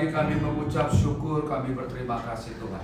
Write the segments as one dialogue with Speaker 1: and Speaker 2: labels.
Speaker 1: lagi kami mengucap syukur, kami berterima kasih Tuhan.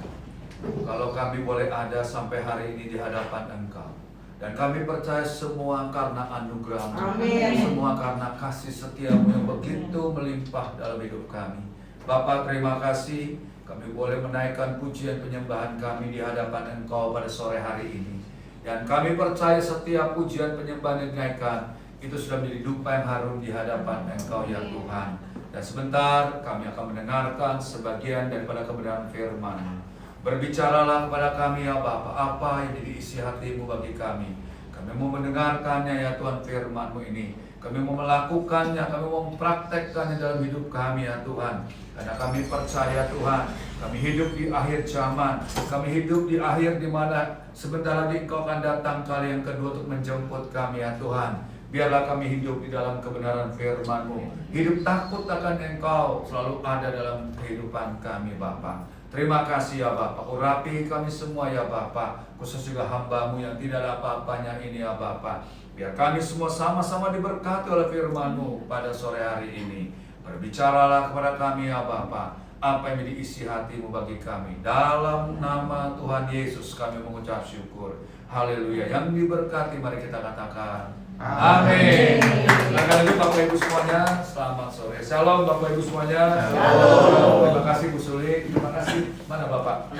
Speaker 1: Kalau kami boleh ada sampai hari ini di hadapan Engkau. Dan kami percaya semua karena anugerah-Mu, semua karena kasih setia-Mu yang begitu melimpah dalam hidup kami. Bapa, terima kasih kami boleh menaikkan pujian penyembahan kami di hadapan Engkau pada sore hari ini. Dan kami percaya setiap pujian penyembahan yang dinaikkan itu sudah menjadi dupa yang harum di hadapan Engkau ya Tuhan. Dan sebentar kami akan mendengarkan sebagian daripada kebenaran firman-Mu. Berbicaralah kepada kami ya Bapa, apa yang jadi isi hati-Mu bagi kami. Kami mau mendengarkannya ya Tuhan, firman-Mu ini. Kami mau melakukannya, kami mau mempraktekkannya dalam hidup kami ya Tuhan. Karena kami percaya Tuhan, kami hidup di akhir zaman. Kami hidup di akhir di mana sebentar lagi Engkau akan datang kali yang kedua untuk menjemput kami ya Tuhan. Biarlah kami hidup di dalam kebenaran firman-Mu. Hidup takut akan Engkau selalu ada dalam kehidupan kami Bapa. Terima kasih ya Bapa, urapi kami semua ya Bapa, khusus juga hamba-Mu yang tidak ada apa-apanya ini ya Bapa. Biar kami semua sama-sama diberkati oleh firman-Mu pada sore hari ini. Berbicaralah kepada kami ya Bapa, apa yang menjadi isi hati-Mu bagi kami. Dalam nama Tuhan Yesus kami mengucap syukur. Haleluya. Yang diberkati mari kita katakan amin. Silakan dulu Bapak Ibu semuanya, selamat sore. Shalom Bapak Ibu semuanya. Shalom. Terima kasih Bu Suli. Terima kasih. Mana Bapak?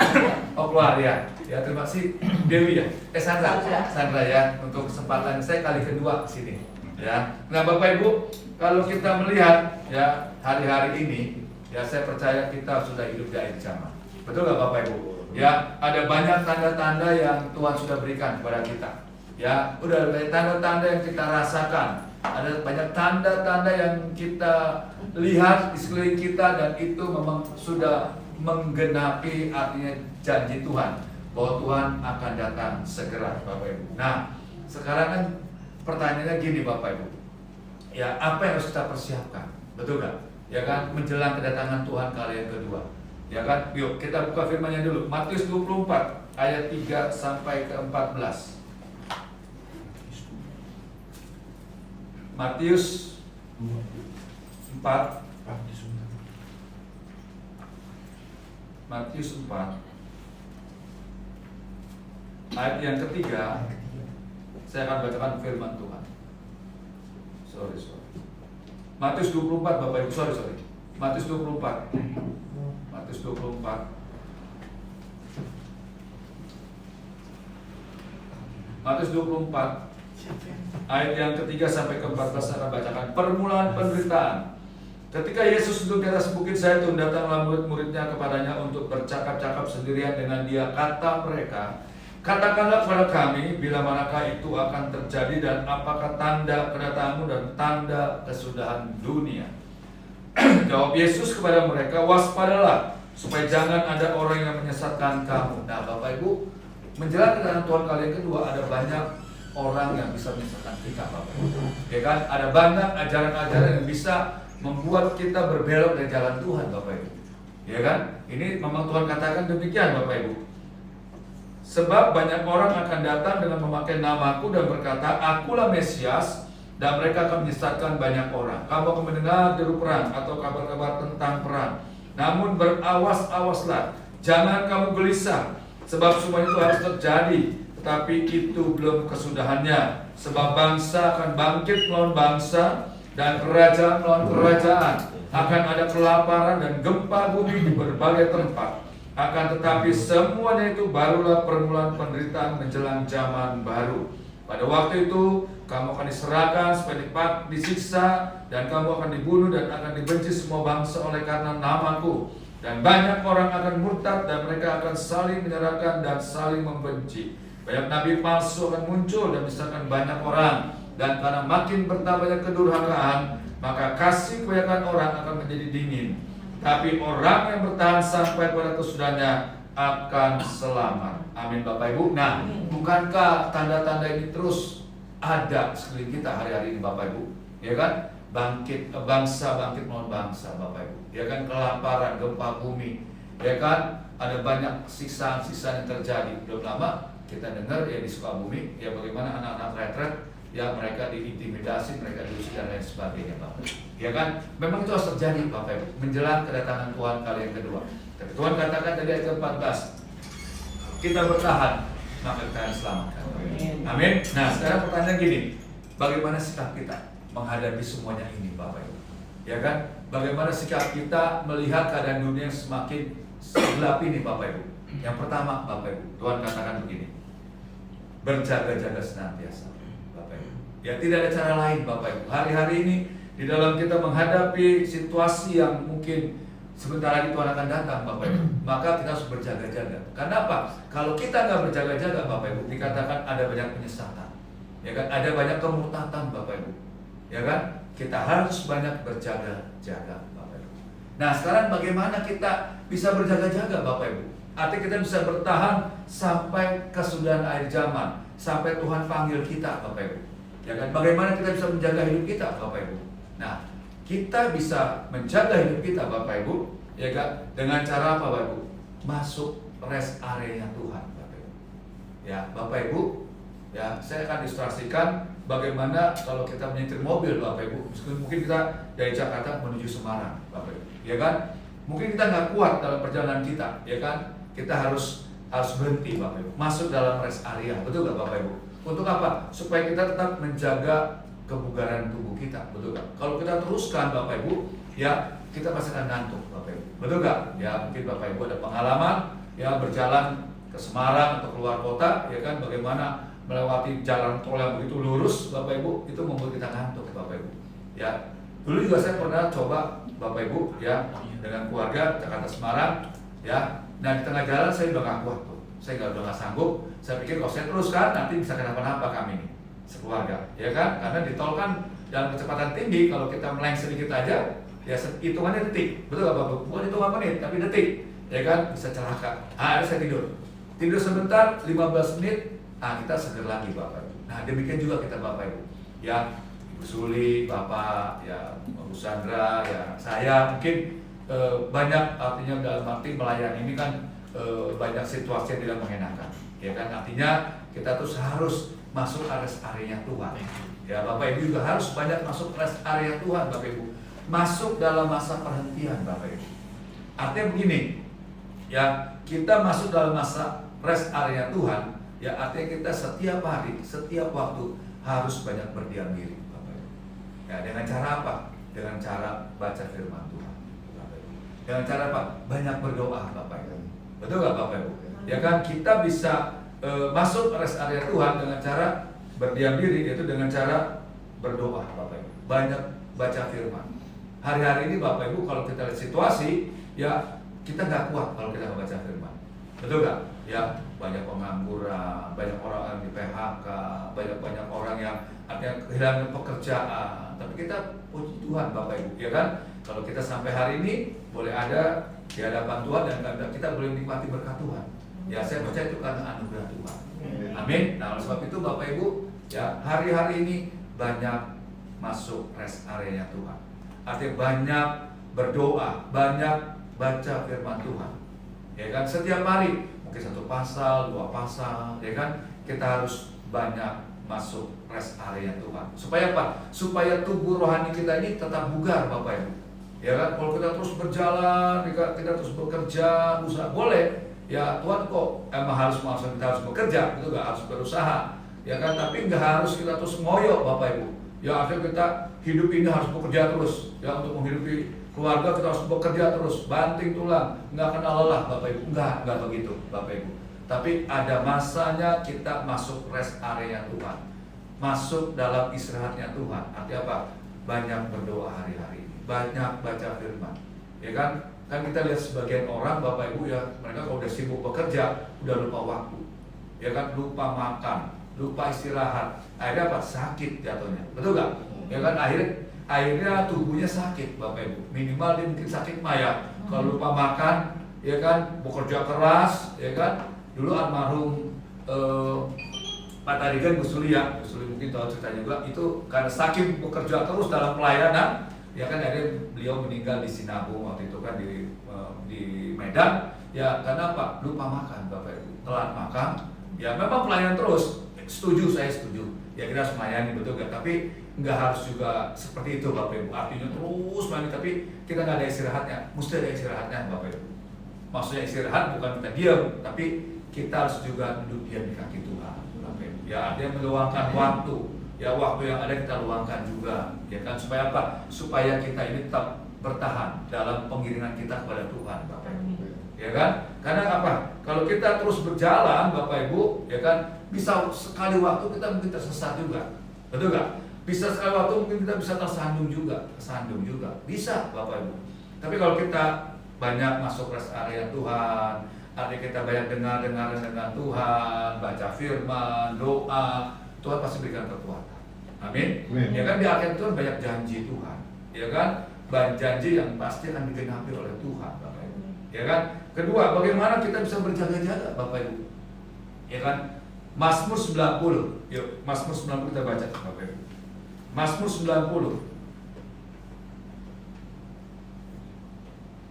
Speaker 1: Oh keluar ya. Ya terima kasih Dewi ya. Sandra ya untuk kesempatan saya kali kedua ke sini. Ya. Nah Bapak Ibu, kalau kita melihat ya hari-hari ini, ya saya percaya kita sudah hidup di akhir zaman. Betul nggak Bapak Ibu? Ya, ada banyak tanda-tanda yang Tuhan sudah berikan kepada kita. Ya, udah banyak tanda-tanda yang kita rasakan. Ada banyak tanda-tanda yang kita lihat di sekeliling kita dan itu memang sudah menggenapi artinya janji Tuhan bahwa Tuhan akan datang segera, Bapak Ibu. Nah, sekarang kan pertanyaannya gini Bapak Ibu. Ya, apa yang harus kita persiapkan? Betul nggak? Ya kan, menjelang kedatangan Tuhan kali yang kedua. Ya kan? Yuk, kita buka firman-Nya dulu. Matius 24 ayat 3 sampai ke 14. Matius 4 ayat yang ketiga. Saya akan bacakan firman Tuhan. Sorry. Matius 24 Bapak Ibu, sorry. Matius 24 ayat yang ketiga sampai ke 14 saya bacakan. Permulaan penderitaan. Ketika Yesus duduk di atas bukit Zaitun, datanglah murid-muridnya kepadanya untuk bercakap-cakap sendirian dengan dia. Kata mereka, katakanlah kepada kami, bila manakah itu akan terjadi dan apakah tanda kedatanganmu dan tanda kesudahan dunia? Jawab Yesus kepada mereka, waspadalah supaya jangan ada orang yang menyesatkan kamu. Nah Bapak Ibu, menjelang kedatangan Tuhan kali yang kedua ada banyak orang yang bisa menyesatkan kita Bapak Ibu. Ya kan, ada banyak ajaran-ajaran yang bisa membuat kita berbelok dari jalan Tuhan Bapak Ibu. Ya kan, ini memang Tuhan katakan demikian Bapak Ibu. Sebab banyak orang akan datang dengan memakai namaku dan berkata, akulah Mesias, dan mereka akan menyesatkan banyak orang. Kamu akan mendengar deru perang atau kabar-kabar tentang perang. Namun berawas-awaslah, jangan kamu gelisah, sebab semua itu harus terjadi, tetapi itu belum kesudahannya. Sebab bangsa akan bangkit melawan bangsa, dan kerajaan melawan kerajaan. Akan ada kelaparan dan gempa bumi di berbagai tempat. Akan tetapi semuanya itu barulah permulaan penderitaan menjelang zaman baru. Pada waktu itu kamu akan diserahkan supaya disiksa, dan kamu akan dibunuh dan akan dibenci semua bangsa oleh karena namaku. Dan banyak orang akan murtad dan mereka akan saling menyerahkan dan saling membenci. Banyak nabi palsu akan muncul dan misalkan banyak orang. Dan karena makin bertambahnya kedurhakaan, maka kasih kebanyakan orang akan menjadi dingin. Tapi orang yang bertahan sampai pada kesudahannya akan selamat. Amin Bapak Ibu. Nah, bukankah tanda-tanda ini terus ada sekeliling kita hari-hari ini Bapak Ibu? Ya kan? Bangsa bangkit melawan bangsa Bapak Ibu. Ya kan, kelaparan, gempa bumi. Ya kan, ada banyak siksaan-siksaan yang terjadi. Belum lama kita dengar ya di Sukabumi, ya bagaimana anak-anak retret ya mereka diintimidasi, mereka diusir dan lain sebagainya, Bapak. Ya kan, memang itu harus terjadi, Bapak Ibu, menjelang kedatangan Tuhan kali yang kedua. Tapi Tuhan katakan tadi ayat ke-14, kita bertahan, maka kita akan selamatkan. Amin. Nah, sekarang pertanyaan gini, bagaimana sikap kita menghadapi semuanya ini, Bapak Ibu? Ya kan, bagaimana sikap kita melihat keadaan dunia yang semakin gelap ini, Bapak Ibu? Yang pertama, Bapak Ibu, Tuhan katakan begini, berjaga-jaga senantiasa, Bapak Ibu. Ya, tidak ada cara lain, Bapak Ibu. Hari-hari ini di dalam kita menghadapi situasi yang mungkin sebentar lagi Tuhan akan datang, Bapak Ibu, maka kita harus berjaga-jaga. Karena apa? Kalau kita nggak berjaga-jaga, Bapak Ibu, dikatakan ada banyak penyesatan, ya kan? Ada banyak kemurtatan, Bapak Ibu, ya kan? Kita harus banyak berjaga-jaga, Bapak Ibu. Nah, sekarang bagaimana kita bisa berjaga-jaga, Bapak Ibu? Artinya kita bisa bertahan sampai kesudahan akhir zaman, sampai Tuhan panggil kita, Bapak Ibu. Ya kan? Bagaimana kita bisa menjaga hidup kita, Bapak Ibu? Nah, kita bisa menjaga hidup kita, Bapak Ibu, ya kan? Dengan cara apa, Bapak Ibu? Masuk rest area Tuhan, Bapak Ibu. Ya, Bapak Ibu, ya saya akan ilustrasikan bagaimana kalau kita menyetir mobil, Bapak Ibu. Mungkin kita dari Jakarta menuju Semarang, Bapak Ibu, ya kan? Mungkin kita nggak kuat dalam perjalanan kita, ya kan? Kita harus berhenti, Bapak Ibu, masuk dalam rest area, betul nggak, Bapak Ibu? Untuk apa? Supaya kita tetap menjaga kebugaran tubuh kita, betul nggak? Kalau kita teruskan, Bapak Ibu, ya kita pasti akan ngantuk, Bapak Ibu, betul nggak? Ya mungkin Bapak Ibu ada pengalaman, ya berjalan ke Semarang atau keluar kota, ya kan? Bagaimana melewati jalan tol yang begitu lurus, Bapak Ibu, itu membuat kita ngantuk, Bapak Ibu. Ya, dulu juga saya pernah coba, Bapak Ibu, ya dengan keluarga Jakarta Semarang, ya. Nah di tengah jalan saya udah nggak kuat tuh, saya udah nggak sanggup. Saya pikir kalau saya teruskan nanti bisa kenapa-napa kami nih sekeluarga, ya kan? Karena di tol kan dalam kecepatan tinggi, kalau kita meleng sedikit aja, ya hitungannya detik, betul nggak Bapak? Bukan hitungan menit, tapi detik, ya kan? Bisa celaka. Akhirnya saya tidur sebentar, 15 menit, kita seger lagi, Bapak Ibu. Nah demikian juga kita, Bapak Ibu, ya Ibu Suli, Bapak, ya Bu Sandra, ya saya mungkin banyak, artinya dalam arti melayani ini kan banyak situasi yang tidak mengenakan, ya kan? Artinya kita terus harus masuk rest area Tuhan, ya Bapak Ibu juga harus banyak masuk rest area Tuhan, Bapak Ibu, masuk dalam masa perhentian, Bapak Ibu. Artinya begini, ya kita masuk dalam masa rest area Tuhan, ya artinya kita setiap hari, setiap waktu harus banyak berdiam diri, Bapak Ibu. Ya dengan cara apa? Dengan cara baca firman Tuhan. Dengan cara apa? Banyak berdoa, Bapak Ibu. Betul nggak, Bapak Ibu? Ya kan, kita bisa masuk rest area Tuhan dengan cara berdiam diri, yaitu dengan cara berdoa, Bapak Ibu. Banyak baca firman. Hari-hari ini, Bapak Ibu, kalau kita lihat situasi, ya kita nggak kuat kalau kita nggak baca firman. Betul nggak? Ya banyak pengangguran, banyak orang yang di PHK, banyak orang yang artinya kehilangan pekerjaan. Tapi kita puji Tuhan, Bapak Ibu, ya kan? Kalau kita sampai hari ini boleh ada di hadapan Tuhan dan kita boleh menikmati berkat Tuhan. Ya saya percaya itu karena anugerah Tuhan. Amin. Nah oleh sebab itu, Bapak Ibu, ya hari-hari ini banyak masuk rest area Tuhan. Artinya banyak berdoa, banyak baca firman Tuhan. Ya kan, setiap hari mungkin 1 pasal, 2 pasal, ya kan? Kita harus banyak masuk rest area Tuhan. Supaya apa? Supaya tubuh rohani kita ini tetap bugar, Bapak Ibu. Ya kan, kalau kita terus berjalan, kita terus bekerja, usaha boleh. Ya Tuhan kok emang harus kita harus bekerja, itu nggak harus berusaha, ya kan? Tapi nggak harus kita terus ngoyo, Bapak Ibu. Ya akhirnya kita hidup ini harus bekerja terus, ya untuk menghidupi keluarga kita harus bekerja terus, banting tulang, nggak kenal lelah, Bapak Ibu. Nggak begitu, Bapak Ibu. Tapi ada masanya kita masuk rest area Tuhan, masuk dalam istirahatnya Tuhan. Artinya apa? Banyak berdoa hari-hari, banyak baca firman, ya kan? Kan kita lihat sebagian orang, Bapak Ibu, ya mereka kalau udah sibuk bekerja, udah lupa waktu, ya kan? Lupa makan, lupa istirahat, akhirnya apa? Sakit jatuhnya, betul nggak? Ya kan, akhirnya tubuhnya sakit, Bapak Ibu. Minimal dia mungkin sakit mah ya, kalau lupa makan, ya kan? Bekerja keras, ya kan? Dulu almarhum Pak Tarigan Bu Suli, ya Bu Suli mungkin tahu cerita juga, itu karena saking bekerja terus dalam pelayanan, ya kan akhirnya beliau meninggal di Sinabung waktu itu kan di Medan, ya karena apa? Lupa makan, Bapak Ibu, telat makan. Ya memang pelayanan terus, saya setuju, ya kita harus melayani, betul nggak? Tapi nggak harus juga seperti itu Bapak Ibu. Artinya terus melayani tapi kita nggak ada istirahatnya. Mesti ada istirahatnya Bapak Ibu. Maksudnya istirahat bukan kita diam, tapi kita harus juga duduk diam di kaki Tuhan Bapak Ibu. Ya artinya meluangkan waktu. Ya waktu yang ada kita luangkan juga, ya kan, supaya apa? Supaya kita ini tetap bertahan dalam pengiringan kita kepada Tuhan Bapak Ibu. Ya kan? Karena apa? Kalau kita terus berjalan Bapak Ibu, ya kan, bisa sekali waktu kita mungkin tersesat juga. Betul nggak? Bisa sekali waktu mungkin kita bisa tersandung juga, bisa Bapak Ibu. Tapi kalau kita banyak masuk rest area Tuhan, artinya kita banyak dengar dengan Tuhan, baca firman, doa, Tuhan pasti berikan kekuatan. Amin. Ya kan, di akhir Tuhan banyak janji Tuhan. Ya kan? Banyak janji yang pasti akan digenapi oleh Tuhan Bapak Ibu. Ya kan? Kedua, bagaimana kita bisa berjaga-jaga Bapak Ibu? Ya kan? Mazmur 90. Yuk, Mazmur 90 kita baca Bapak Ibu. Mazmur 90.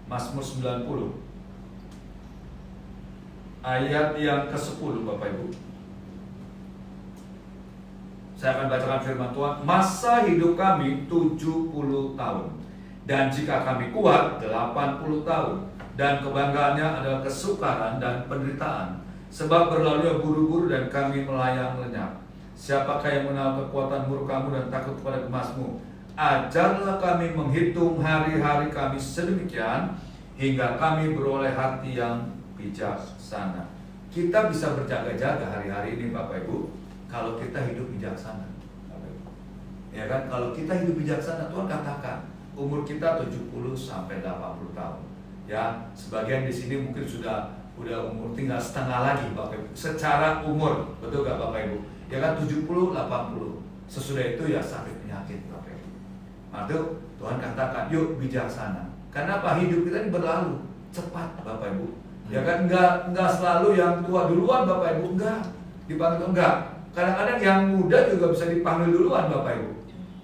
Speaker 1: Mazmur 90. Ayat yang ke-10 Bapak Ibu. Saya akan bacakan firman Tuhan. Masa hidup kami 70 tahun, dan jika kami kuat 80 tahun, dan kebanggaannya adalah kesukaran dan penderitaan, sebab berlalunya buru-buru dan kami melayang lenyap. Siapakah yang mengenal kekuatan murka-Mu dan takut kepada kemas-Mu? Ajarlah kami menghitung hari-hari kami sedemikian, hingga kami beroleh hati yang bijaksana. Kita bisa berjaga-jaga hari-hari ini Bapak Ibu, kalau kita hidup bijaksana. Ya kan, kalau kita hidup bijaksana, Tuhan katakan umur kita 70 sampai 80 tahun. Ya, sebagian di sini mungkin sudah umur tinggal setengah lagi Bapak Ibu. Secara umur, betul gak Bapak Ibu? Ya kan, 70 80. Sesudah itu ya sakit penyakit Bapak Ibu. Nah, itu Tuhan katakan, yuk bijaksana. Karena apa? Hidup kita ini berlalu cepat Bapak Ibu. Ya kan, enggak selalu yang tua duluan Bapak Ibu, enggak. Dipanggil enggak. Kadang-kadang yang muda juga bisa dipanggil duluan Bapak Ibu.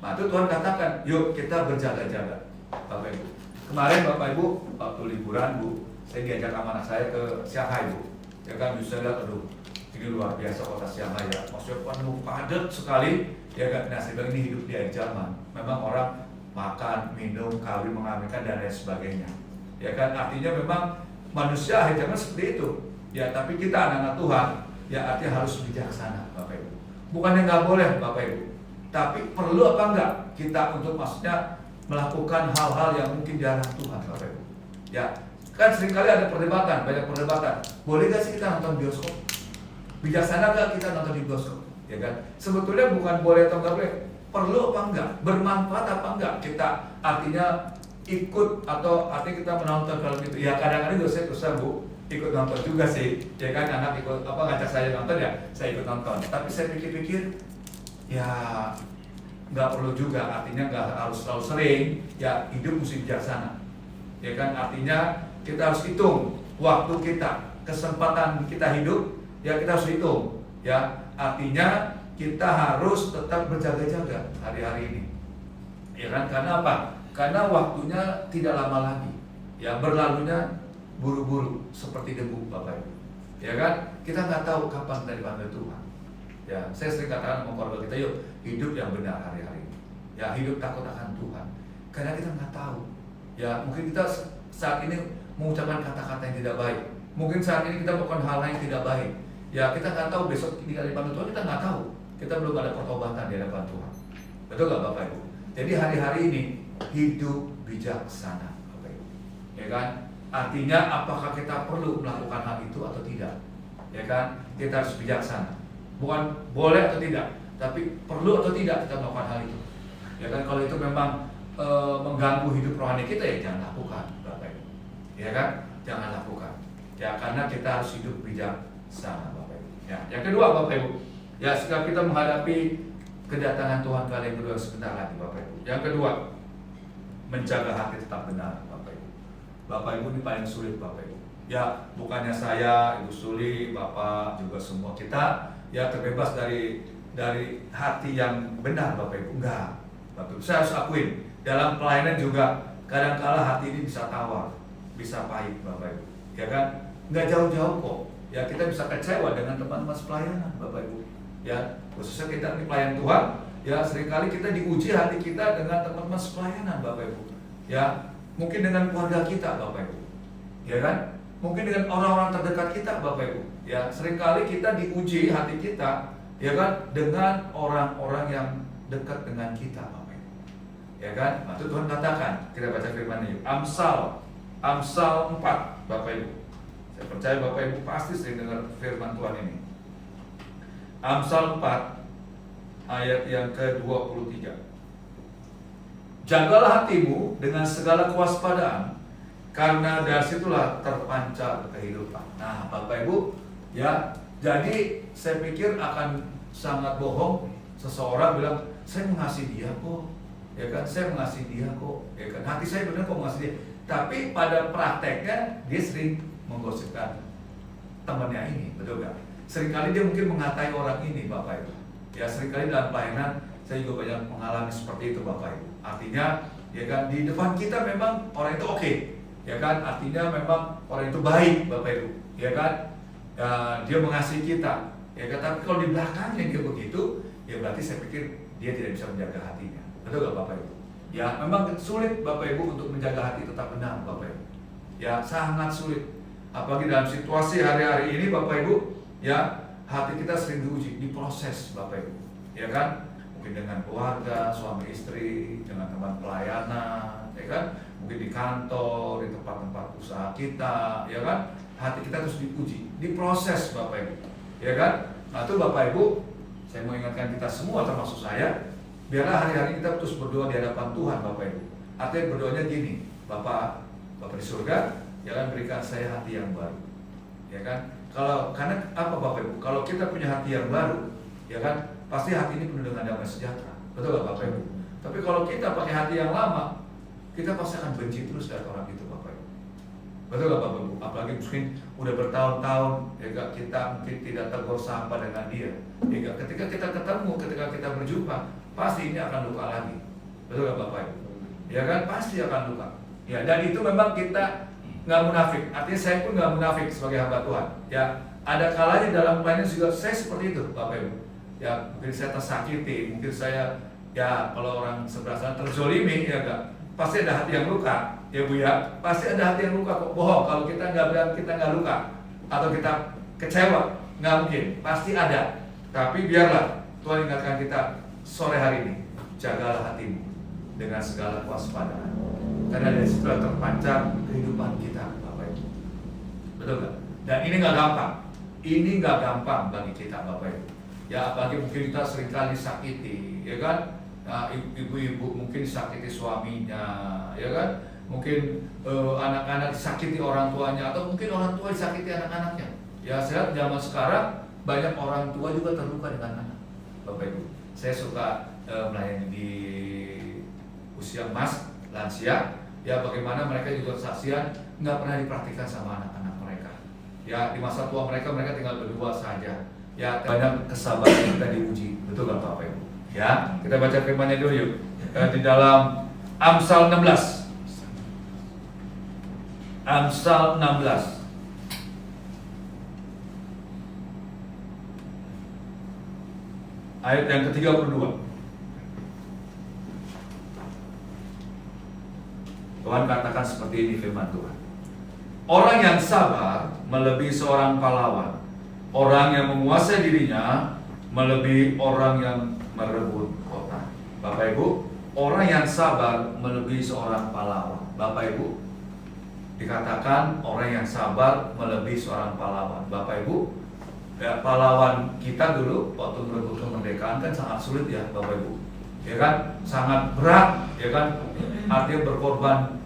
Speaker 1: Nah itu Tuhan katakan, yuk kita berjaga-jaga Bapak Ibu. Kemarin Bapak Ibu, waktu liburan Bu, saya diajak sama anak saya ke Shanghai Bu. Ya kan, bisa lihat, aduh, ini luar biasa kota Shanghai ya. Maksudnya penuh padat sekali. Ya kan, nah saya bilang ini hidup di akhir zaman. Memang orang makan, minum, kawin, mengaminkan dan lain sebagainya. Ya kan, artinya memang manusia akhir zaman seperti itu. Ya, tapi kita anak-anak Tuhan, ya artinya harus bijaksana Bapak Ibu. Bukannya nggak boleh Bapak Ibu, tapi perlu apa enggak kita untuk maksudnya melakukan hal-hal yang mungkin dilarang Tuhan Bapak Ibu. Ya, kan seringkali ada perdebatan, banyak perdebatan. Boleh gak sih kita nonton bioskop? Bijaksana gak kita nonton di bioskop? Ya kan? Sebetulnya bukan boleh atau nggak boleh, perlu apa enggak? Bermanfaat apa enggak? Kita artinya ikut atau artinya kita menonton kalau gitu. Ya kadang-kadang juga saya terus Bu ikut nonton juga sih, ya kan, anak ikut ngajak saya nonton ya, saya ikut nonton. Tapi saya pikir-pikir, ya nggak perlu juga, artinya nggak harus selalu sering. Ya hidup mesti bijaksana, ya kan, artinya kita harus hitung waktu kita, kesempatan kita hidup, ya kita harus hitung, ya artinya kita harus tetap berjaga-jaga hari-hari ini, ya kan, karena apa? Karena waktunya tidak lama lagi, ya berlalunya buru-buru seperti debu Bapak Ibu. Ya kan? Kita nggak tahu kapan kita dipanggil Tuhan. Ya, saya sering katakan sama keluarga kita, yuk hidup yang benar hari-hari ini. Ya, hidup takut akan Tuhan. Karena kita nggak tahu. Ya, mungkin kita saat ini mengucapkan kata-kata yang tidak baik. Mungkin saat ini kita melakukan hal yang tidak baik. Ya, kita nggak tahu besok kita dipanggil Tuhan, kita nggak tahu. Kita belum ada pertobatan di hadapan Tuhan. Betul nggak Bapak Ibu? Jadi hari-hari ini hidup bijaksana Bapak Ibu. Ya kan? Artinya apakah kita perlu melakukan hal itu atau tidak? Ya kan? Kita harus bijaksana. Bukan boleh atau tidak, tapi perlu atau tidak kita melakukan hal itu. Ya kan? Kalau itu memang mengganggu hidup rohani kita, ya jangan lakukan Bapak Ibu. Ya kan? Jangan lakukan. Ya karena kita harus hidup bijaksana Bapak Ibu. Ya, yang kedua Bapak Ibu, ya setelah kita menghadapi kedatangan Tuhan kali yang kedua sebentar lagi Bapak Ibu. Yang kedua, menjaga hati tetap benar Bapak Ibu. Bapak Ibu ini paling sulit Bapak Ibu. Ya bukannya saya, Ibu Suli, Bapak juga semua kita ya terbebas dari hati yang benar Bapak Ibu. Enggak Bapak Ibu, saya harus akuin dalam pelayanan juga kadang-kala hati ini bisa tawar, bisa pahit Bapak Ibu. Ya kan? Enggak jauh-jauh kok. Ya kita bisa kecewa dengan teman-teman pelayanan Bapak Ibu. Ya khususnya kita di pelayan Tuhan, ya seringkali kita diuji hati kita dengan teman-teman sepelayanan Bapak Ibu. Ya, mungkin dengan keluarga kita Bapak Ibu. Ya kan? Mungkin dengan orang-orang terdekat kita Bapak Ibu. Ya, seringkali kita diuji hati kita, ya kan, dengan orang-orang yang dekat dengan kita Bapak Ibu. Ya kan? Itu Tuhan katakan, kita baca firman ini. Amsal 4 Bapak Ibu. Saya percaya Bapak Ibu pasti sering dengar firman Tuhan ini. Amsal 4 ayat yang ke-23. Jagalah hatimu dengan segala kewaspadaan, karena dari situlah terpancar kehidupan. Nah, Bapak Ibu, ya, jadi saya pikir akan sangat bohong seseorang bilang, saya mengasihi dia kok, ya kan, saya mengasihi dia kok, ya kan, hati saya benar kok mengasihi dia. Tapi pada prakteknya dia sering menggosipkan temannya ini, betul gak? Seringkali dia mungkin mengatai orang ini Bapak Ibu. Ya, seringkali dalam pelayanan saya juga banyak mengalami seperti itu Bapak Ibu. Artinya, ya kan, di depan kita memang orang itu oke, ya kan, artinya memang orang itu baik Bapak Ibu, ya kan, dia mengasihi kita, ya kan. Tapi kalau di belakangnya dia begitu, ya berarti saya pikir dia tidak bisa menjaga hatinya, betul gak Bapak Ibu? Ya, memang sulit Bapak Ibu untuk menjaga hati tetap benar Bapak Ibu. Ya, sangat sulit. Apalagi dalam situasi hari-hari ini Bapak Ibu, ya, hati kita sering diuji, diproses Bapak Ibu, ya kan? Mungkin dengan keluarga, suami istri, dengan teman pelayanan, ya kan? Mungkin di kantor, di tempat-tempat usaha kita, ya kan? Hati kita terus diuji, diproses Bapak Ibu, ya kan? Nah itu Bapak Ibu, saya mau ingatkan kita semua termasuk saya, biarlah hari-hari kita terus berdoa di hadapan Tuhan Bapak Ibu. Artinya berdoanya gini, Bapak di surga, jangan berikan saya hati yang baru, ya kan? Karena apa Bapak Ibu? Kalau kita punya hati yang baru, ya kan, pasti hati ini penuh dengan damai sejahtera, betul gak Bapak Ibu? Tapi kalau kita pakai hati yang lama, kita pasti akan benci terus dari orang itu Bapak Ibu, betul gak Bapak Ibu? Apalagi mungkin udah bertahun-tahun, ya gak, kita mungkin tidak tegur sapa dengan dia, ya gak, ketika kita ketemu, ketika kita berjumpa, pasti ini akan luka lagi, betul gak Bapak Ibu? Ya kan, pasti akan luka. Ya, dan itu memang kita nggak munafik, artinya saya pun nggak munafik sebagai hamba Tuhan. Ya, ada kalanya dalam pelayanan juga saya seperti itu, Bapak Ibu. Ya, mungkin saya tersakiti, mungkin saya, ya kalau orang sebelah sana terzolimi, ya enggak, pasti ada hati yang luka, ya Bu ya, pasti ada hati yang luka kok. Bohong kalau kita nggak bilang kita nggak luka, atau kita kecewa, nggak mungkin, pasti ada. Tapi biarlah Tuhan ingatkan kita sore hari ini, jagalah hatimu dengan segala kewaspadaan, karena dari situ terpancar kehidupan kita Bapak Ibu, betul nggak? Dan ini nggak gampang, ini nggak gampang bagi kita Bapak Ibu. Ya apalagi mungkin kita seringkali sakiti, ya kan? Nah, ibu-ibu mungkin sakiti suaminya, ya kan? Mungkin anak-anak disakiti orang tuanya, atau mungkin orang tua disakiti anak-anaknya. Ya saya lihat zaman sekarang banyak orang tua juga terluka dengan anak, Bapak Ibu. Saya suka melayani di usia emas, lansia, ya bagaimana mereka juga kesaksian nggak pernah diperhatikan sama anak-anak mereka. Ya di masa tua mereka tinggal berdua saja. Ya banyak kesabaran kita diuji, betul kan Bapak Ibu? Ya kita baca firman-Nya dulu yuk, di dalam Amsal 16. Amsal 16 ayat yang ke-32. Tuhan katakan seperti ini firman Tuhan. Orang yang sabar melebihi seorang pahlawan. Orang yang menguasai dirinya melebihi orang yang merebut kota. Bapak Ibu, orang yang sabar melebihi seorang pahlawan. Bapak Ibu, dikatakan orang yang sabar melebihi seorang pahlawan. Bapak Ibu, ya, pahlawan kita dulu waktu merebut kemerdekaan kan sangat sulit ya Bapak Ibu, ya kan, sangat berat, ya kan, artinya berkorban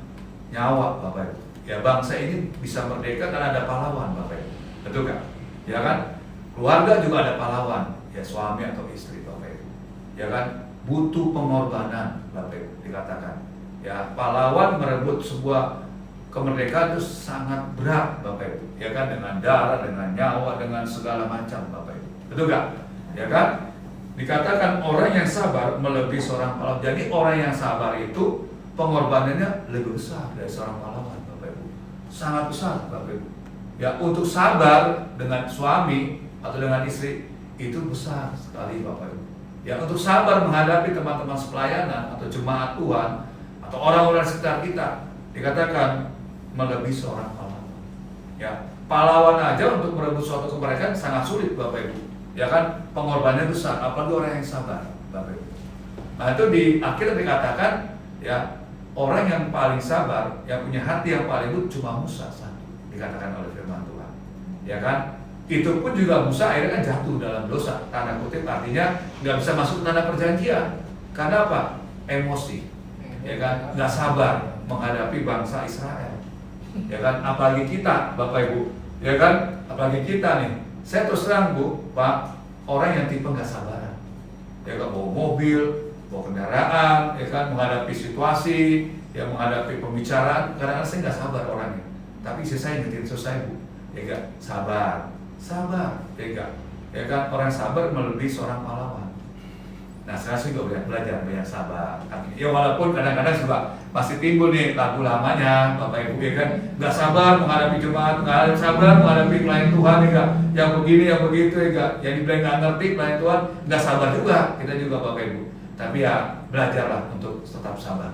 Speaker 1: nyawa Bapak Ibu. Ya bangsa ini bisa merdeka karena ada pahlawan Bapak Ibu, betul kan? Ya kan, keluarga juga ada pahlawan, ya suami atau istri Bapak Ibu, ya kan, butuh pengorbanan Bapak Ibu dikatakan. Ya pahlawan merebut sebuah kemerdekaan itu sangat berat Bapak Ibu, ya kan, dengan darah, dengan nyawa, dengan segala macam Bapak Ibu, betul gak? Ya kan, dikatakan orang yang sabar melebihi seorang pahlawan. Jadi orang yang sabar itu pengorbanannya lebih besar dari seorang pahlawan Bapak Ibu, sangat besar Bapak Ibu. Ya untuk sabar dengan suami atau dengan istri itu besar sekali Bapak Ibu. Ya, untuk sabar menghadapi teman-teman sepelayanan atau jemaat Tuhan atau orang-orang sekitar kita, dikatakan melebihi seorang pahlawan. Ya, pahlawan aja untuk merebut suatu kemerdekaan sangat sulit Bapak Ibu. Ya kan, pengorbanannya besar, apalagi orang yang sabar Bapak Ibu. Nah, itu di akhir dikatakan ya, orang yang paling sabar, yang punya hati yang paling lembut cuma Musa satu, dikatakan oleh firman Tuhan. Ya kan? Itu pun juga Musa akhirnya kan jatuh dalam dosa, tanda kutip, artinya nggak bisa masuk tanah perjanjian. Karena apa? Emosi, ya kan? Nggak sabar menghadapi bangsa Israel, ya kan? Apalagi kita, Bapak Ibu, ya kan? Apalagi kita nih. Saya terus terang Bu, Pak, orang yang tipe nggak sabaran, ya kan? Bawa mobil, bawa kendaraan, ya kan? Menghadapi situasi, ya menghadapi pembicaraan, kadang-kadang saya nggak sabar orangnya. Tapi istri saya ngertiin selesai Bu, ya kan? Sabar, ya kan, orang sabar melebihi seorang pahlawan. Nah, sekarang saya juga belajar banyak sabar. Ya walaupun kadang-kadang juga masih timbul nih lagu lamanya, Bapak Ibu, ya kan, nggak sabar menghadapi jemaat, nggak sabar menghadapi klien Tuhan, ya kan, yang begini, yang begitu, ya kan, yang dibilang nggak ngerti klien Tuhan, nggak sabar juga, kita juga Bapak Ibu. Tapi ya belajarlah untuk tetap sabar.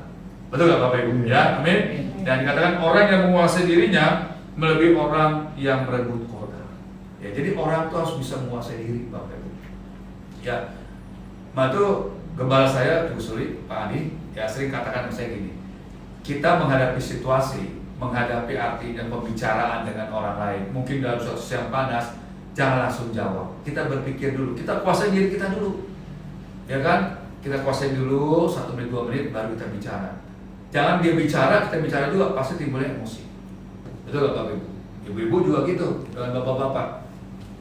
Speaker 1: Betul nggak Bapak Ibu? Ya, amin. Dan dikatakan orang yang menguasai dirinya melebihi orang yang merebut kota. Ya, jadi orang itu harus bisa menguasai diri Bapak Ibu. Ya, itu gembala saya Bu Suri, Pak Adi, ya sering katakan saya gini, kita menghadapi situasi, menghadapi arti dan pembicaraan dengan orang lain, mungkin dalam suatu yang panas, jangan langsung jawab. Kita berpikir dulu, kita kuasai diri kita dulu, ya kan? Kita kuasai dulu 1 menit 2 menit baru kita bicara. Jangan dia bicara, kita bicara juga, pasti timbulnya emosi. Betul gak Bapak Ibu? Ibu-ibu juga gitu dengan bapak-bapak.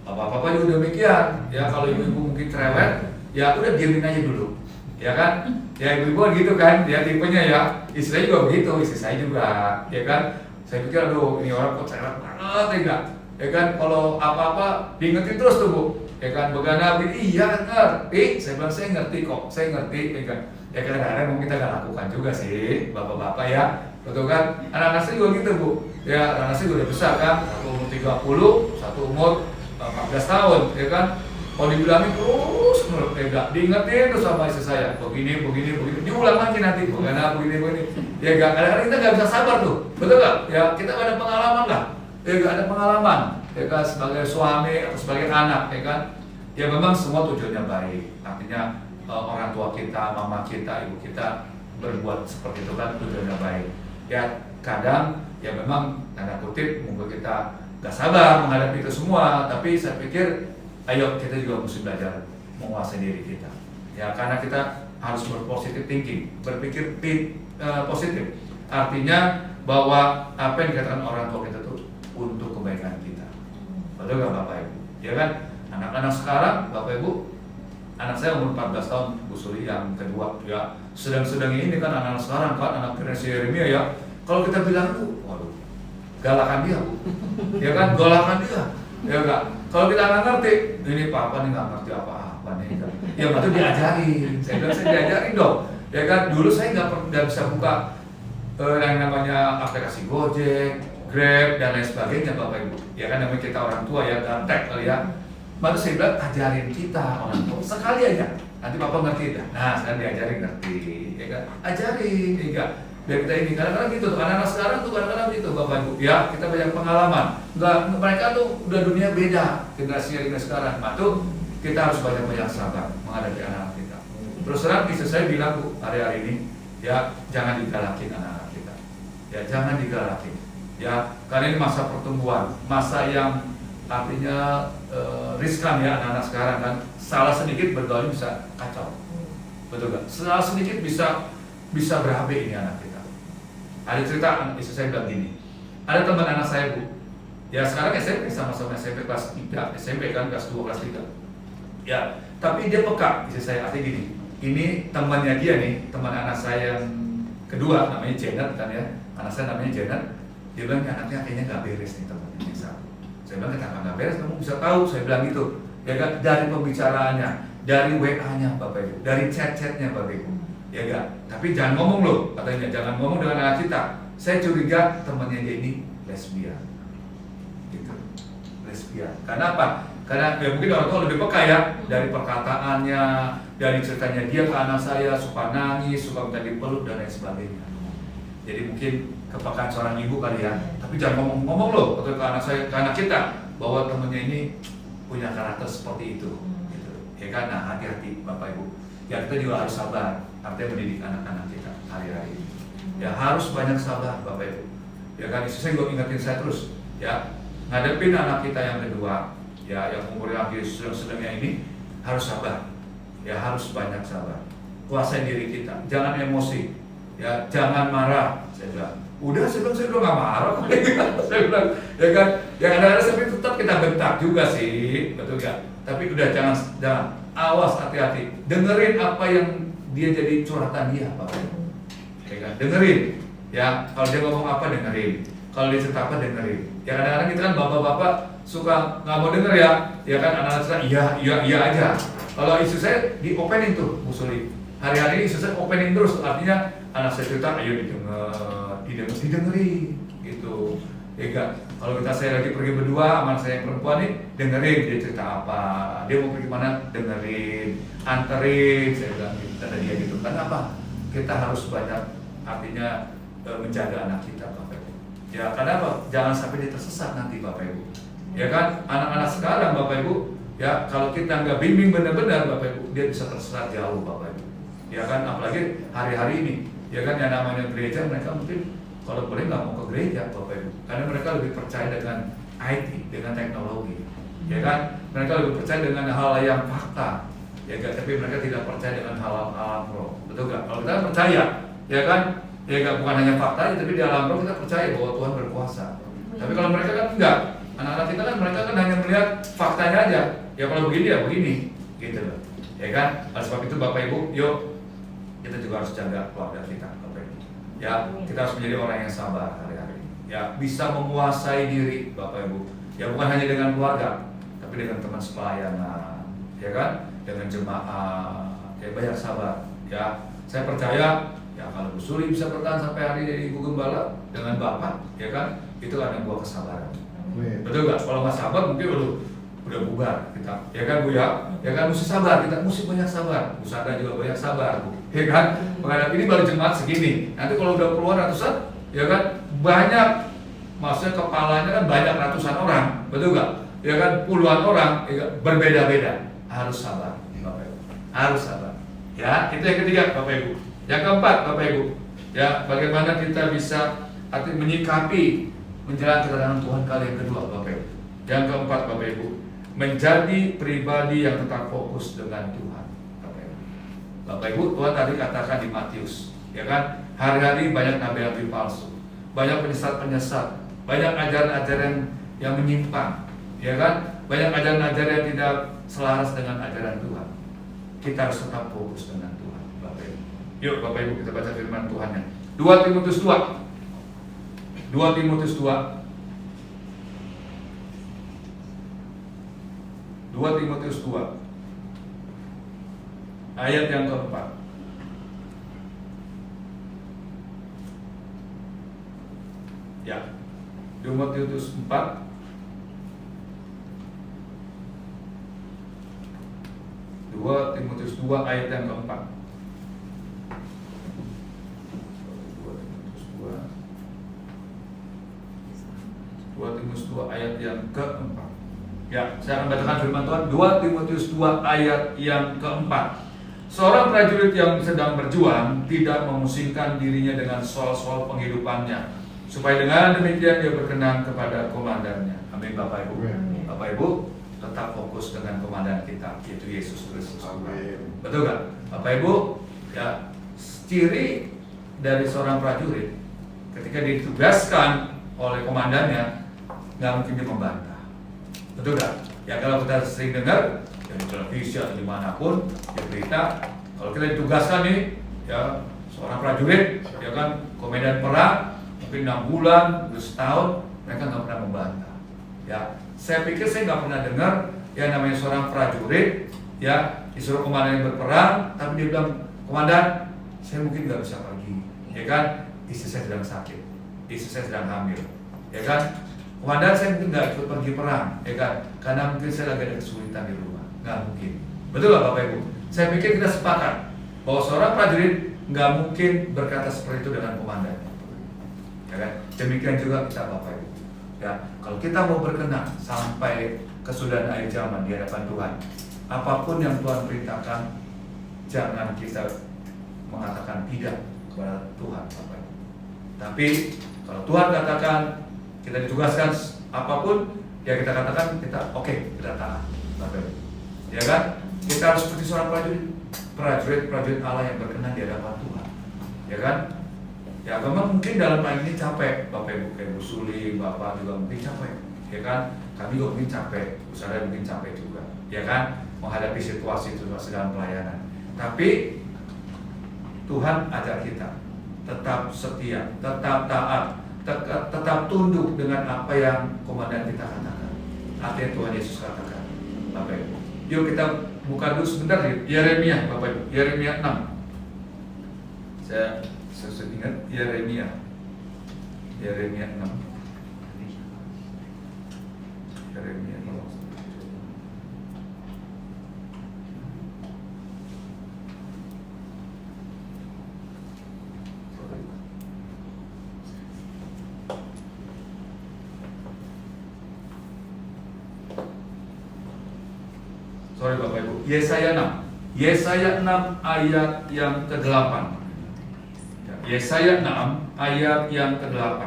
Speaker 1: Bapak-bapak juga demikian. Ya, kalau ibu-ibu mungkin cerewet, ya udah diemin aja dulu, ya kan? Ya ibu-ibu gitu kan, dia tipenya ya. Istri juga begitu, istri saya juga, ya kan? Saya pikir aduh ini orang kok cerewet banget, enggak? Ya kan? Kalau apa-apa diingetin terus tuh Bu, ya kan? Begana, iya ngerti. Saya bilang saya ngerti kok, saya ngerti, ya kan? Ya kadang-kadang mungkin kita nggak lakukan juga sih, bapak-bapak ya, betul kan? Anak-anak saya juga gitu Bu, ya anak-anak saya udah besar kan, satu umur 30, satu umur 14 tahun, ya kan? Kalau dibilangin terus menurut Ega, diingetin terus sama istri saya, begini, diulang lagi nanti, begini, ya gak, kadang-kadang kita nggak bisa sabar tuh, betul gak? Ya kita ada pengalaman lah, ya gak ada pengalaman, ya kan, sebagai suami atau sebagai anak, ya kan? Ya memang semua tujuannya baik, artinya orang tua kita, mama kita, ibu kita berbuat seperti itu kan tujuannya baik. Ya kadang, ya memang tanda kutip, mungkin kita gak sabar menghadapi itu semua, tapi saya pikir ayo kita juga mesti belajar menguasai diri kita. Ya karena kita harus berpositif thinking, berpikir positif. Artinya bahwa apa yang dikatakan orang tua kita itu untuk kebaikan kita. Betul gak Bapak Ibu? Ya kan? Anak-anak sekarang Bapak Ibu, anak saya umur 14 tahun Bu Suri yang kedua, ya sedang-sedang ini kan anak-anak sekarang kan, anak generasi Yeremia ya. Kalau kita bilang tuh, waduh, galakan dia Bu, ya kan, galakan dia, ya enggak. Kalau kita nggak ngerti, ini papa nih nggak ngerti apa-apa nih, ya waktu diajarin, saya bilang saya diajarin dong, ya kan. Dulu saya nggak bisa buka yang namanya aplikasi Gojek, Grab dan lain sebagainya Bapak Ibu, ya kan, namanya kita orang tua ya, gaptek kali ya. Maka saya bilang ajarin kita orang tua sekali aja, nanti papa ngerti dah. Nah sekarang diajarin ngerti, ya kan, ajarin, ya kan. Biar kita ini, kadang-kadang gitu tuh, anak-anak sekarang tuh kadang-kadang gitu Bapak Ibu, ya kita banyak pengalaman. Mereka tuh udah dunia beda, generasi sekarang. Nah tuh kita harus banyak-banyak sabar menghadapi anak-anak kita. Terus terang istri saya bilang Bu, hari-hari ini, ya jangan digalakin anak-anak kita, ya jangan digalakin, ya karena ini masa pertumbuhan, masa yang artinya riskan ya anak-anak sekarang kan. Salah sedikit bergaul bisa kacau, betul gak? Salah sedikit bisa berabe ini anak kita. Ada cerita istri saya bilang gini, ada teman anak saya Bu, ya sekarang SMP, sama-sama SMP kelas 3, SMP kan kelas 2, kelas 3. Ya, tapi dia peka istri saya, artinya gini, ini temannya dia nih, teman anak saya yang kedua namanya Janet kan ya, anak saya namanya Janet. Dia bilang anaknya kayaknya gak beres nih temannya yang satu. Saya bilang kenapa gak beres, kamu bisa tahu, saya bilang gitu, ya kan, dari pembicaraannya, dari WA-nya Bapak Ibu, dari chat-chatnya Bapak Ibu. Ya enggak, tapi jangan ngomong loh, katanya jangan ngomong dengan anak kita. Saya curiga temannya dia ini lesbian, gitu, lesbian. Karena apa? Karena ya mungkin orang tua lebih peka ya, dari perkataannya, dari ceritanya dia ke anak saya, suka nangis, suka minta dipeluk dan lain sebagainya. Jadi mungkin kepekaan seorang ibu kali ya, tapi jangan ngomong-ngomong loh atau ke anak saya, ke anak kita bahwa temennya ini punya karakter seperti itu, gitu. Ya kan, nah hati-hati Bapak Ibu. Ya kita juga harus sabar, artinya mendidik anak-anak kita hari-hari ini. Ya harus banyak sabar Bapak Ibu. Ya kan, istri saya juga ingatin saya terus, ya ngadepin anak kita yang kedua, ya yang umurnya lagi sedang-sedangnya ini harus sabar. Ya harus banyak sabar. Kuasai diri kita, jangan emosi. Ya jangan marah. Saya bilang, udah saya udah nggak marah. Saya bilang, ya kan, ya kadang-kadang tapi tetap kita bentak juga sih, betul gak? Tapi udah jangan awas, hati-hati. Dengerin apa yang dia jadi curhatan dia, Bapak Ibu. Ya kan, dengerin. Ya kalau dia ngomong apa dengerin. Kalau dia cerita apa dengerin. Ya kadang-kadang kita kan bapak-bapak suka nggak mau denger ya kan anak-anak saya iya aja. Kalau isu saya di-opening tuh, Bu Suli. Hari-hari ini isu saya opening terus, artinya anak saya cerita, ayo didengerin gitu. Ya enggak, kalau saya lagi pergi berdua sama saya yang perempuan nih, dengerin dia cerita apa, dia mau pergi mana, dengerin, anterin, saya bilang gitu, kata dia gitu. Karena apa? Kita harus banyak, artinya menjaga anak kita, Bapak Ibu. Ya karena apa? Jangan sampai dia tersesat nanti, Bapak Ibu. Ya kan, anak-anak sekarang, Bapak Ibu, ya kalau kita nggak bimbing benar-benar, Bapak Ibu, dia bisa tersesat jauh, Bapak Ibu. Ya kan, apalagi hari-hari ini, ya kan yang namanya gereja, mereka mungkin kalau boleh nggak mau ke gereja, Bapak Ibu, karena mereka lebih percaya dengan IT, dengan teknologi, ya kan, mereka lebih percaya dengan hal yang fakta, ya kan, tapi mereka tidak percaya dengan hal alam roh, betul nggak? Kalau kita percaya, ya kan, ya kan, bukan hanya fakta, tapi di alam roh kita percaya bahwa Tuhan berkuasa. Tapi kalau mereka kan enggak, anak-anak kita kan mereka kan hanya melihat faktanya aja, ya kalau begini ya begini, gitu loh, ya kan. Oleh sebab itu Bapak Ibu, yuk kita juga harus jaga keluarga kita, Bapak Ibu. Ya, kita harus menjadi orang yang sabar hari-hari. Ya, bisa menguasai diri, Bapak Ibu. Ya, bukan hanya dengan keluarga, tapi dengan teman sepelayanan, ya kan? Dengan jemaah, ya banyak sabar. Ya, saya percaya, ya kalau Bu Suli bisa bertahan sampai hari jadi Ibu Gembala dengan Bapak, ya kan? Itu kan yang buah kesabaran. Betul nggak? Kalau nggak sabar, mungkin udah bubar kita, ya kan Bu ya? Ya kan, mesti sabar, kita mesti banyak sabar. Bu Sandra juga banyak sabar, Bu. Ya kan? Menghadapi ini baru jemaat segini. Nanti kalau udah puluhan ratusan, ya kan? Banyak, maksudnya kepalanya kan banyak ratusan orang, betul nggak? Ya kan, puluhan orang, ya kan? Berbeda-beda. Harus sabar, Bapak Ibu. Harus sabar. Ya, itu yang ketiga, Bapak Ibu. Yang keempat, Bapak Ibu. Ya, bagaimana kita bisa menyikapi menjelang kedatangan Tuhan kali yang kedua, Bapak Ibu. Yang keempat, Bapak Ibu, menjadi pribadi yang tetap fokus dengan Tuhan, Bapak Ibu. Bapak Ibu, Tuhan tadi katakan di Matius, ya kan, hari-hari banyak nabi-nabi palsu, banyak penyesat-penyesat, banyak ajaran-ajaran yang menyimpang, ya kan, banyak ajaran-ajaran yang tidak selaras dengan ajaran Tuhan. Kita harus tetap fokus dengan Tuhan, Bapak Ibu. Yuk Bapak Ibu, kita baca firman Tuhannya. 2 Timotius 2 ayat yang keempat. Ya, 2 Timotius 4 2 Timotius 2 ayat yang keempat. 2 Timotius 2 ayat yang keempat. Ya, saya akan bacakan firman Tuhan. 2 Timotius 2 ayat yang keempat. Seorang prajurit yang sedang berjuang tidak memusingkan dirinya dengan soal-soal penghidupannya, supaya dengan demikian dia berkenan kepada komandannya. Amin, Bapak Ibu. Bapak Ibu, tetap fokus dengan komandan kita, yaitu Yesus Kristus. Betul gak? Bapak Ibu, ya, ciri dari seorang prajurit ketika ditugaskan oleh komandannya, nggak mungkin dia membantah. Betul gak? Ya kalau kita sering dengar ya di televisi atau dimanapun di berita, kalau kita ditugaskan nih, ya seorang prajurit, ya kan, komandan perang, mungkin 6 bulan, setahun, mereka nggak pernah membantah. Ya, saya pikir saya nggak pernah dengar yang namanya seorang prajurit, ya disuruh komandan yang berperang, tapi dia bilang, komandan, saya mungkin nggak bisa pergi, ya kan, istri saya sedang sakit, istri saya sedang hamil, ya kan. Komandan, saya mungkin nggak ikut pergi perang, ya kan? Karena mungkin saya lagi ada kesulitan di rumah. Nggak mungkin. Betul nggak Bapak Ibu? Saya pikir kita sepakat bahwa seorang prajurit nggak mungkin berkata seperti itu dengan komandan. Ya kan? Demikian juga kita Bapak Ibu. Ya, kalau kita mau berkenan sampai kesudahan akhir zaman di hadapan Tuhan, apapun yang Tuhan perintahkan, jangan kita mengatakan tidak kepada Tuhan Bapak Ibu. Tapi kalau Tuhan katakan kita ditugaskan apapun, ya kita katakan kita oke, kita taat Bapak Ibu. Ya kan? Kita harus seperti seorang prajurit Allah yang berkenan di hadapan Tuhan. Ya kan? Ya memang mungkin dalam hal ini capek Bapak Ibu, kayak Bu Suli, Bapak juga mungkin capek. Ya kan? Kami juga mungkin capek, usaha mungkin capek juga. Ya kan? Menghadapi situasi dalam pelayanan. Tapi Tuhan ajar kita tetap setia, tetap taat, tetap tunduk dengan apa yang komandan kita katakan. Artinya Tuhan Yesus katakan, Bapak Ibu. Yuk kita buka dulu sebentar di Yeremia, Bapak Ibu. Yeremia 6. Saya ingat Yeremia 6. Yeremia 6. Sorry Bapak Ibu, Yesaya 6. Yesaya 6 ayat yang ke-8. Yesaya 6 ayat yang ke-8.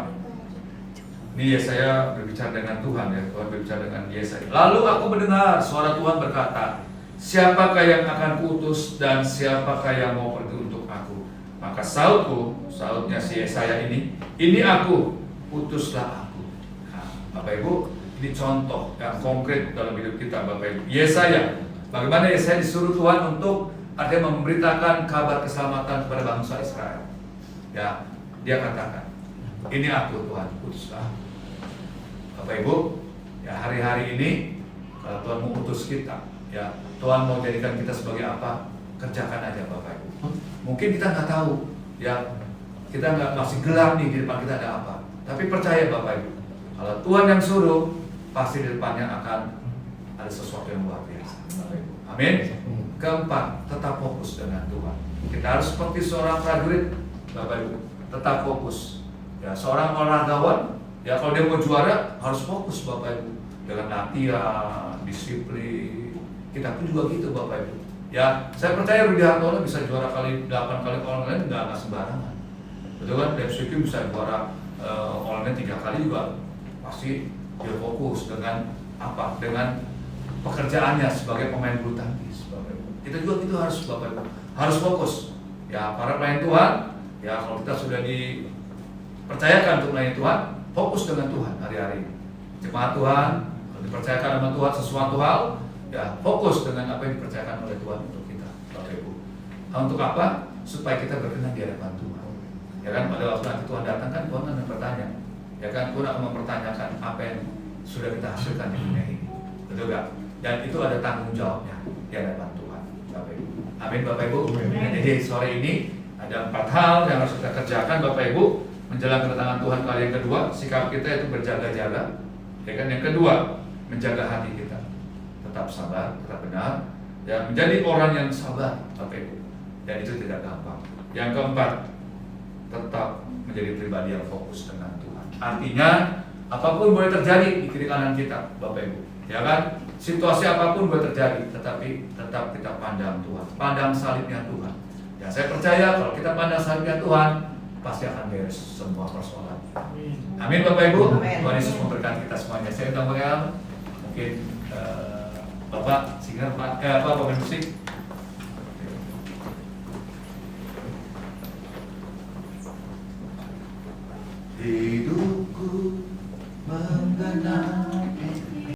Speaker 1: Ini Yesaya berbicara dengan Tuhan ya, Tuhan berbicara dengan Yesaya. Lalu aku mendengar suara Tuhan berkata, siapakah yang akan kuutus dan siapakah yang mau pergi untuk aku? Maka sautnya si Yesaya ini aku, utuslah aku. Nah, Bapak Ibu, ini contoh yang konkret dalam hidup kita Bapak Ibu. Yesaya, bagaimana Yesaya disuruh Tuhan untuk artinya memberitakan kabar keselamatan kepada bangsa Israel. Ya, dia katakan, ini aku Tuhan, utuslah. Bapak Ibu, ya hari-hari ini kalau Tuhan mau utus kita, ya Tuhan mau jadikan kita sebagai apa? Kerjakan aja Bapak Ibu. Mungkin kita nggak tahu, ya kita nggak masih gelap nih di depan kita ada apa. Tapi percaya Bapak Ibu, kalau Tuhan yang suruh, pasti di depannya akan ada sesuatu yang luar biasa. Bapak Ibu. Amin. Keempat, tetap fokus dengan Tuhan. Kita harus seperti seorang prajurit, Bapak Ibu, tetap fokus. Ya, seorang olahragawan, ya kalau dia mau juara harus fokus Bapak Ibu dengan latihan, disiplin. Kita pun juga gitu Bapak Ibu. Ya, saya percaya Rudi Hartono bisa juara 8 kali online nggak sembarangan. Betul kan? DFCQ bisa juara online 3 kali juga pasti dia fokus dengan apa? Dengan pekerjaannya sebagai pemain bulu tangkis. Bapak Ibu. Kita juga itu harus Bapak Ibu harus fokus. Ya, para pemain Tuhan, ya kalau kita sudah dipercayakan untuk melayani Tuhan, fokus dengan Tuhan hari-hari. Jemaat Tuhan, kalau dipercayakan sama Tuhan sesuatu hal, ya fokus dengan apa yang dipercayakan oleh Tuhan untuk kita, Bapak Ibu. Nah, untuk apa? Supaya kita berkenan di hadapan Tuhan. Ya kan, pada waktu nanti Tuhan datang kan Tuhan akan bertanya. Ya kan, Tuhan akan mempertanyakan apa yang sudah kita hasilkan di dunia ini. Betul gak? Dan itu ada tanggung jawabnya di hadapan Tuhan, Bapak Ibu. Amin Bapak Ibu. Nah, jadi sore ini ada 4 hal yang harus kita kerjakan Bapak Ibu menjelang kedatangan Tuhan kali yang kedua. Sikap kita itu berjaga-jaga. Ya kan, yang kedua menjaga hati kita, tetap sabar, tetap benar, dan menjadi orang yang sabar Bapak Ibu. Dan itu tidak gampang. Yang keempat, tetap menjadi pribadi yang fokus dengan Tuhan. Artinya apapun boleh terjadi di kiri kanan kita Bapak Ibu, ya kan? Situasi apapun boleh terjadi, tetapi tetap kita pandang Tuhan, pandang salibnya Tuhan. Ya saya percaya kalau kita pandang salibnya Tuhan, pasti akan beres semua persoalan. Amin Bapak Ibu. Tuhan Yesus memberkati kita semuanya. Saya undang Bang El, mungkin Bapak singer pemain musik. Hidupku menggenang